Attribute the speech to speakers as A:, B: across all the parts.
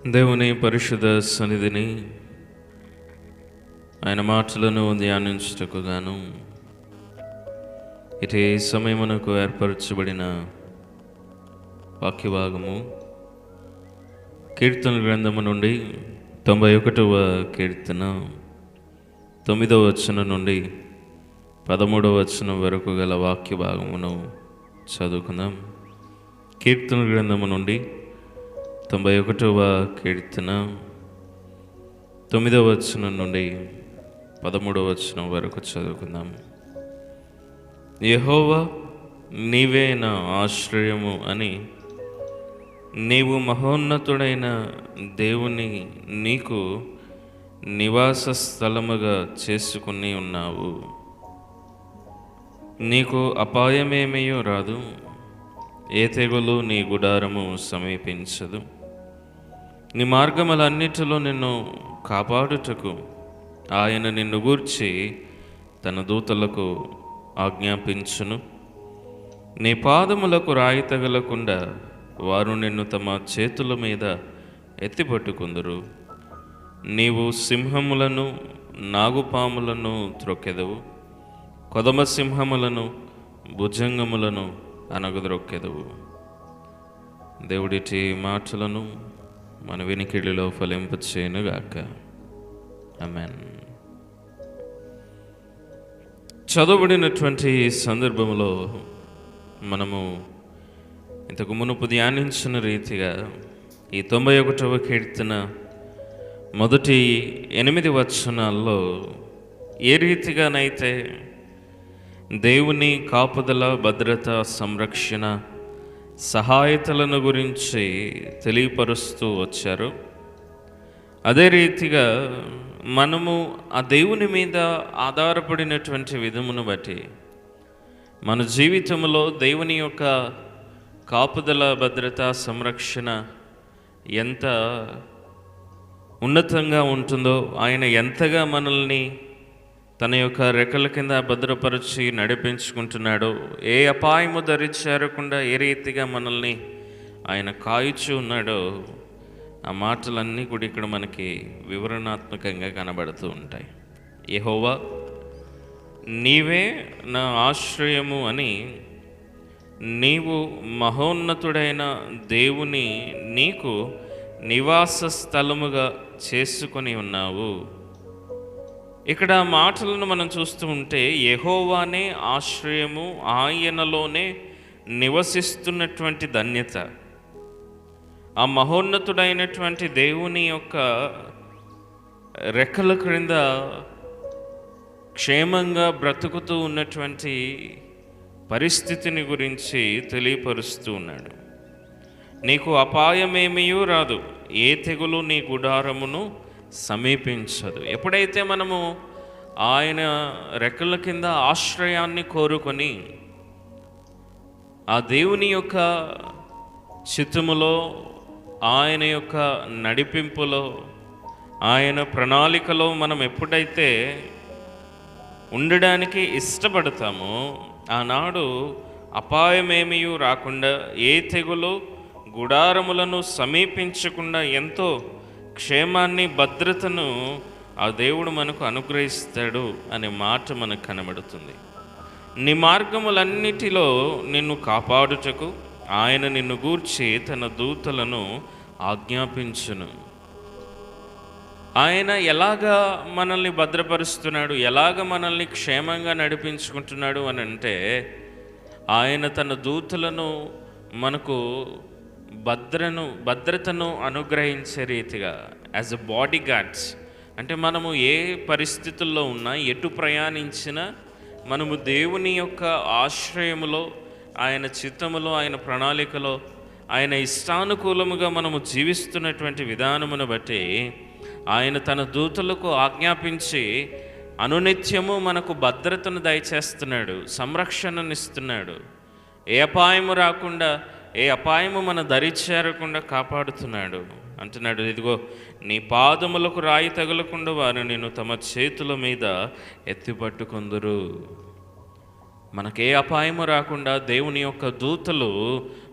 A: దేవుని పరిశుద్ధ సన్నిధిని ఆయన మాటలను ధ్యానించుటకు గాను ఇటే సమయమునకు ఏర్పరచబడిన వాక్యభాగము కీర్తన గ్రంథము నుండి 91వ కీర్తన 9వ వచనం నుండి 13వ వచనం వరకు గల వాక్య భాగమును చదువుకుందాం. కీర్తన గ్రంథము నుండి 91వ కీర్తన 9వ వచనం నుండి 13వ వచనం వరకు చదువుకుందాం. యెహోవా నీవే నా ఆశ్రయము అని నీవు మహోన్నతుడైన దేవుని నీకు నివాస స్థలముగా చేసుకుని ఉన్నావు. నీకు అపాయమేమయో రాదు, ఏ తెగులు నీ గుడారము సమీపించదు. నీ మార్గములన్నిటిలో నిన్ను కాపాడుటకు ఆయన నిన్ను గూర్చి తన దూతలకు ఆజ్ఞాపించును. నీ పాదములకు రాయి తగలకుండా వారు నిన్ను తమ చేతుల మీద ఎత్తిపట్టుకుందురు. నీవు సింహములను నాగుపాములను త్రొక్కెదవు, కొదమ సింహములను భుజంగములను అనగద్రొక్కెదవు. దేవుడిటి మాటలను మన వినికిడిలో ఫలింపచేయునుగాక. ఆమేన్. చదవబడినటువంటి సందర్భంలో మనము ఇంతకు మునుపు ధ్యానించిన రీతిగా ఈ 91వ కీర్తన మొదటి 8 వచనాల్లో ఏ రీతిగానైతే దేవుని కాపుదల, భద్రత, సంరక్షణ, సహాయతలను గురించి తెలియపరుస్తూ వచ్చారు, అదే రీతిగా మనము ఆ దేవుని మీద ఆధారపడినటువంటి విధమును బట్టి మన జీవితంలో దేవుని యొక్క కాపుదల, భద్రత, సంరక్షణ ఎంత ఉన్నతంగా ఉంటుందో, ఆయన ఎంతగా మనల్ని తన యొక్క రెక్కల కింద భద్రపరిచి నడిపించుకుంటున్నాడో, ఏ అపాయము చేరకుండా ఏ రీతిగా మనల్ని ఆయన కాయుచు ఉన్నాడో, ఆ మాటలన్నీ కూడా ఇక్కడ మనకి వివరణాత్మకంగా కనబడుతూ ఉంటాయి. యెహోవా నీవే నా ఆశ్రయము అని నీవు మహోన్నతుడైన దేవుని నీకు నివాస స్థలముగా చేసుకొని ఉన్నావు. ఇక్కడ మాటలను మనం చూస్తూ ఉంటే యెహోవానే ఆశ్రయము, ఆయనలోనే నివసిస్తున్నటువంటి ధన్యత, ఆ మహోన్నతుడైనటువంటి దేవుని యొక్క రెక్కల క్రింద క్షేమంగా బ్రతుకుతూ ఉన్నటువంటి పరిస్థితిని గురించి తెలియపరుస్తూ ఉన్నాడు. నీకు అపాయమేమీయూ రాదు, ఏ తెగులు నీ గుడారమును సమీపించదు. ఎప్పుడైతే మనము ఆయన రెక్కల కింద ఆశ్రయాన్ని కోరుకొని ఆ దేవుని యొక్క చిత్తములో, ఆయన యొక్క నడిపింపులో, ఆయన ప్రణాళికలో మనం ఎప్పుడైతే ఉండడానికి ఇష్టపడతామో ఆనాడు అపాయమేమీయూ రాకుండా, ఏ తెగులు గుడారములను సమీపించకుండా ఎంతో క్షేమాన్ని, భద్రతను ఆ దేవుడు మనకు అనుగ్రహిస్తాడు అనే మాట మనకు కనబడుతుంది. నీ మార్గములన్నిటిలో నిన్ను కాపాడుటకు ఆయన నిన్ను గూర్చి తన దూతలను ఆజ్ఞాపించును. ఆయన ఎలాగా మనల్ని భద్రపరుస్తున్నాడు, ఎలాగ మనల్ని క్షేమంగా నడిపించుకుంటున్నాడు అని అంటే, ఆయన తన దూతలను మనకు భద్రతను అనుగ్రహించే రీతిగా యాజ్ ఎ బాడీ గార్డ్స్, అంటే మనము ఏ పరిస్థితుల్లో ఉన్నా, ఎటు ప్రయాణించినా మనము దేవుని యొక్క ఆశ్రయములో, ఆయన చిత్తములో, ఆయన ప్రణాళికలో, ఆయన ఇష్టానుకూలముగా మనము జీవిస్తున్నటువంటి విధానమును బట్టి ఆయన తన దూతలకు ఆజ్ఞాపించి అనునిత్యము మనకు భద్రతను దయచేస్తున్నాడు, సంరక్షణనిస్తున్నాడు. ఏ అపాయము రాకుండా, ఏ అపాయము మన దరి చేరకుండా కాపాడుతున్నాడు. అంటున్నాడు, ఇదిగో నీ పాదములకు రాయి తగలకుండా వారు నిన్ను తమ చేతుల మీద ఎత్తిపట్టుకుందురు. మనకే అపాయము రాకుండా దేవుని యొక్క దూతలు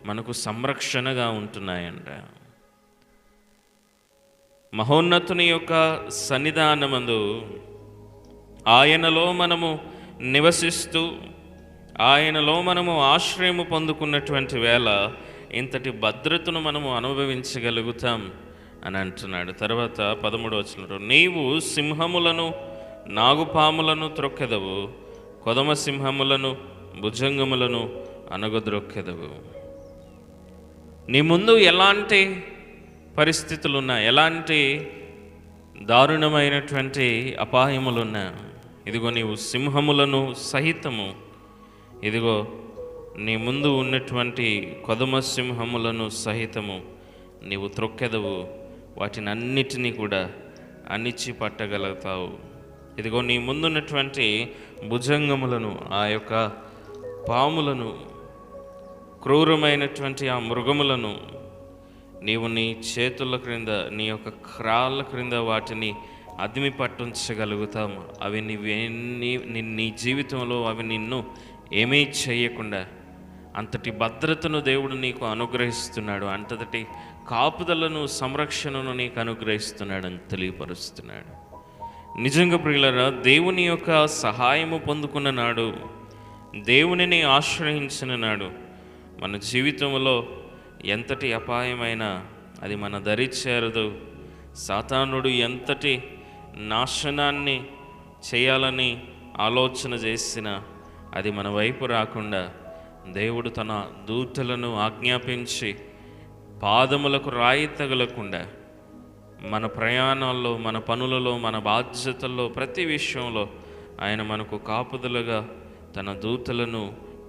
A: మనకు సంరక్షణగా ఉంటున్నాయంట. మహోన్నతుని యొక్క సన్నిధానమందు ఆయనలో మనము నివసిస్తూ ఆయనలో మనము ఆశ్రయము పొందుకున్నటువంటి వేళ ఇంతటి భద్రతను మనము అనుభవించగలుగుతాం అని అంటున్నాడు. తర్వాత 13వ వచనంలో, నీవు సింహములను నాగుపాములను త్రొక్కెదవు, కొదమ సింహములను భుజంగములను అనగద్రొక్కెదవు. నీ ముందు ఎలాంటి పరిస్థితులున్నా, ఎలాంటి దారుణమైనటువంటి అపాయములున్నా, ఇదిగో నీవు సింహములను సహితము, ఇదిగో నీ ముందు ఉన్నటువంటి కొదమ సింహములను సహితము నీవు త్రొక్కెదవు, వాటిని అన్నిటినీ కూడా అణిచి పట్టగలుగుతావు. ఇదిగో నీ ముందున్నటువంటి భుజంగములను, ఆ యొక్క పాములను, క్రూరమైనటువంటి ఆ మృగములను నీవు నీ చేతుల క్రింద, నీ యొక్క క్రాళ్ళ క్రింద వాటిని అదిమి పట్టించగలుగుతాము. అవి నీ జీవితంలో అవి నిన్ను ఏమీ చేయకుండా అంతటి భద్రతను దేవుడు నీకు అనుగ్రహిస్తున్నాడు, అంతటి కాపుదలను, సంరక్షణను నీకు అనుగ్రహిస్తున్నాడని తెలియపరుస్తున్నాడు. నిజంగా ప్రియులారా, దేవుని యొక్క సహాయము పొందుకున్న నాడు, దేవునిని ఆశ్రయించిన నాడు మన జీవితంలో ఎంతటి అపాయమైనా అది మన దరి చేరదు. సాతానుడు ఎంతటి నాశనాన్ని చేయాలని ఆలోచన చేసినా అది మన వైపు రాకుండా దేవుడు తన దూతలను ఆజ్ఞాపించి పాదములకు రాయి తగలకుండా మన ప్రయాణాల్లో, మన పనులలో, మన బాధ్యతల్లో, ప్రతి విషయంలో ఆయన మనకు కాపుదలుగా తన దూతలను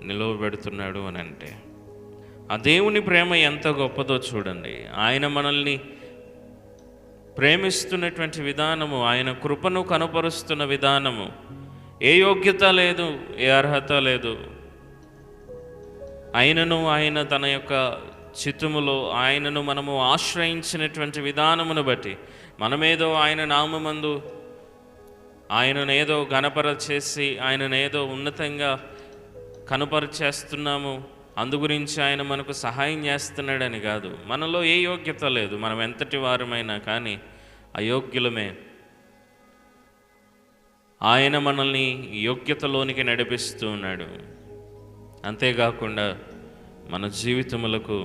A: నిలవబెడుతున్నాడు అని అంటే, ఆ దేవుని ప్రేమ ఎంత గొప్పదో చూడండి. ఆయన మనల్ని ప్రేమిస్తున్నటువంటి విధానము, ఆయన కృపను కనపరుస్తున్న విధానము, ఏ యోగ్యత లేదు, ఏ అర్హత లేదు. ఆయన తన యొక్క చిత్తములో ఆయనను మనము ఆశ్రయించినటువంటి విధానమును బట్టి మనమేదో ఆయన నామమందు ఆయననేదో గణపరచేసి ఆయననేదో ఉన్నతంగా కనపరిచేస్తున్నాము, అందు గురించి ఆయన మనకు సహాయం చేస్తున్నాడని కాదు. మనలో ఏ యోగ్యత లేదు, మనం ఎంతటి వారమైనా కానీ అయోగ్యులమే. ఆయన మనల్ని యోగ్యతలోనికి నడిపిస్తూ ఉన్నాడు. అంతేకాకుండా మన జీవితములకు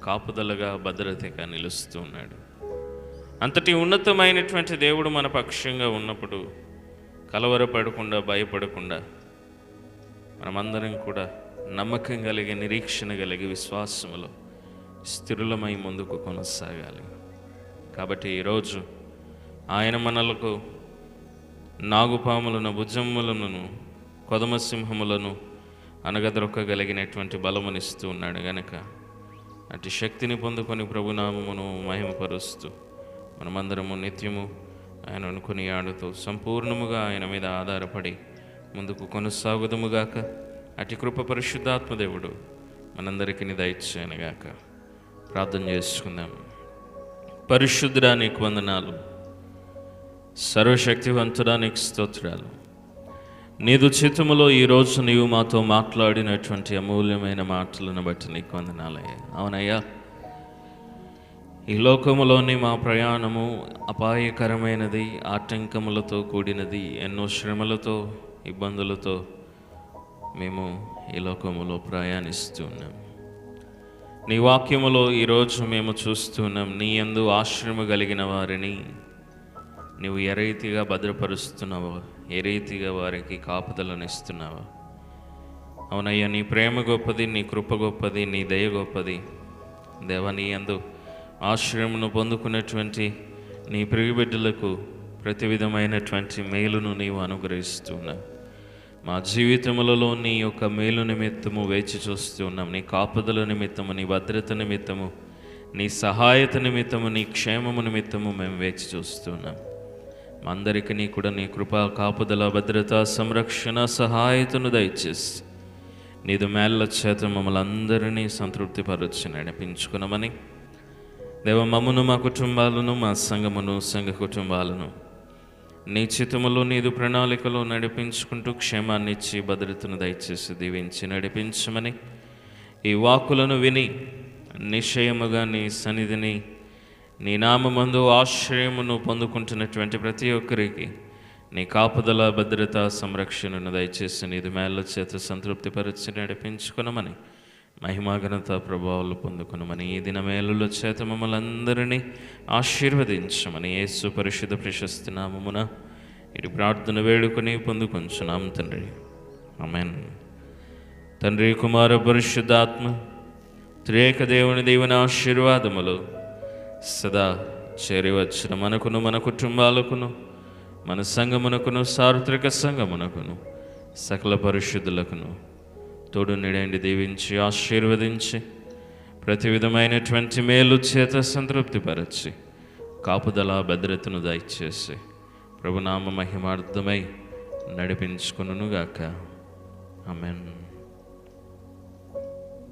A: కాపుదలగా, భద్రతగా నిలుస్తూ ఉన్నాడు. అంతటి ఉన్నతమైనటువంటి దేవుడు మన పక్షంగా ఉన్నప్పుడు కలవరపడకుండా, భయపడకుండా మనమందరం కూడా నమ్మకం కలిగి, నిరీక్షణ కలిగి, విశ్వాసములో స్థిరులమై ముందుకు కొనసాగాలి. కాబట్టి ఈరోజు ఆయన మనలకు నాగుపాములను, భుజములను, కొదమసింహములను అనగదొక్కగలిగినటువంటి బలమునిస్తూ ఉన్నాడు గనక అటు శక్తిని పొందుకొని ప్రభునామమును మహిమపరుస్తూ మనమందరము నిత్యము ఆయన అనుకుని ఆడుతూ సంపూర్ణముగా ఆయన మీద ఆధారపడి ముందుకు కొనసాగుదుముగాక. అటు కృప పరిశుద్ధాత్మదేవుడు మనందరికీ దయచేయనుగాక. ప్రార్థన చేసుకుందాం. పరిశుద్ధుడా నీకు వందనాలు, సర్వశక్తివంతుడా నీకు స్తోత్రాలు. నీదు చిత్తములో ఈరోజు నీవు మాతో మాట్లాడినటువంటి అమూల్యమైన మాటలను బట్టి నీకు వందనాలయ్యా. అవునయ్యా, ఈ లోకములోని మా ప్రయాణము అపాయకరమైనది, ఆటంకములతో కూడినది, ఎన్నో శ్రమలతో, ఇబ్బందులతో మేము ఈ లోకములో ప్రయాణిస్తూ ఉన్నాం. నీ వాక్యములో ఈరోజు మేము చూస్తున్నాం, నీ యందు ఆశ్రమ కలిగిన వారిని నీవు ఏ రీతిగా భద్రపరుస్తున్నావో, ఏ రీతిగా వారికి కాపుదలను ఇస్తున్నావో. అవునయ్యా, నీ ప్రేమ గొప్పది, నీ కృప గొప్పది, నీ దయ గొప్పది. దేవా, నీ యందు ఆశ్రయమును పొందుకున్నటువంటి నీ ప్రియబిడ్డలకు ప్రతి విధమైనటువంటి మేలును నీవు అనుగ్రహిస్తున్నావు. మా జీవితములలో నీ యొక్క మేలు నిమిత్తము వేచి చూస్తూ ఉన్నాం. నీ కాపుదల నిమిత్తము, నీ భద్రత నిమిత్తము, నీ సహాయత నిమిత్తము, నీ క్షేమము నిమిత్తము మేము వేచి చూస్తున్నాం. మా అందరికీ కూడా నీ కృపా, కాపుదల, భద్రత, సంరక్షణ, సహాయతను దయచేసి నీదు మేళ్ళ చేత మమ్మల్ని అందరినీ సంతృప్తిపరచి నడిపించుకున్నామని దేవ, మమ్మను, మా కుటుంబాలను, మా సంఘమును, సంఘ కుటుంబాలను నీ చిత్తములో, నీదు ప్రణాళికలో నడిపించుకుంటూ క్షేమాన్ని ఇచ్చి భద్రతను దయచేసి దీవించి నడిపించమని ఈ వాక్కులను విని నిశ్చయముగా నీ సన్నిధిని నీ నామమందు ఆశ్రయమును పొందుకుంటున్నటువంటి ప్రతి ఒక్కరికి నీ కాపుదల, భద్రత, సంరక్షణను దయచేసి నీది మేళ్ళ చేత సంతృప్తిపరిచి నడిపించుకునమని, మహిమాఘనత ప్రభావాలు పొందుకునమని, ఈ దిన మేలుల చేత మమ్మల్ని అందరినీ ఆశీర్వదించమని యేసు పరిశుద్ధ ప్రశస్తి నామమున ఇటు ప్రార్థన వేడుకొని పొందుకొంచున్నాం తండ్రి. ఆమేన్. తండ్రి, కుమార, పరిశుద్ధాత్మ త్రియేక దేవుని దేవుని ఆశీర్వాదములు సదా చేరి వచ్చిన మనకును, మన కుటుంబాలకును, మన సంఘమునకును, సార్వత్రిక సంఘమునకును, సకల పరిశుద్ధులకును తోడు నీడండి, దీవించి ఆశీర్వదించి ప్రతి విధమైనటువంటి మేలు చేత సంతృప్తిపరచి కాపుదల, భద్రతను దయచేసి ప్రభునామ మహిమార్థమై నడిపించుకొనుగాక. ఆమేన్.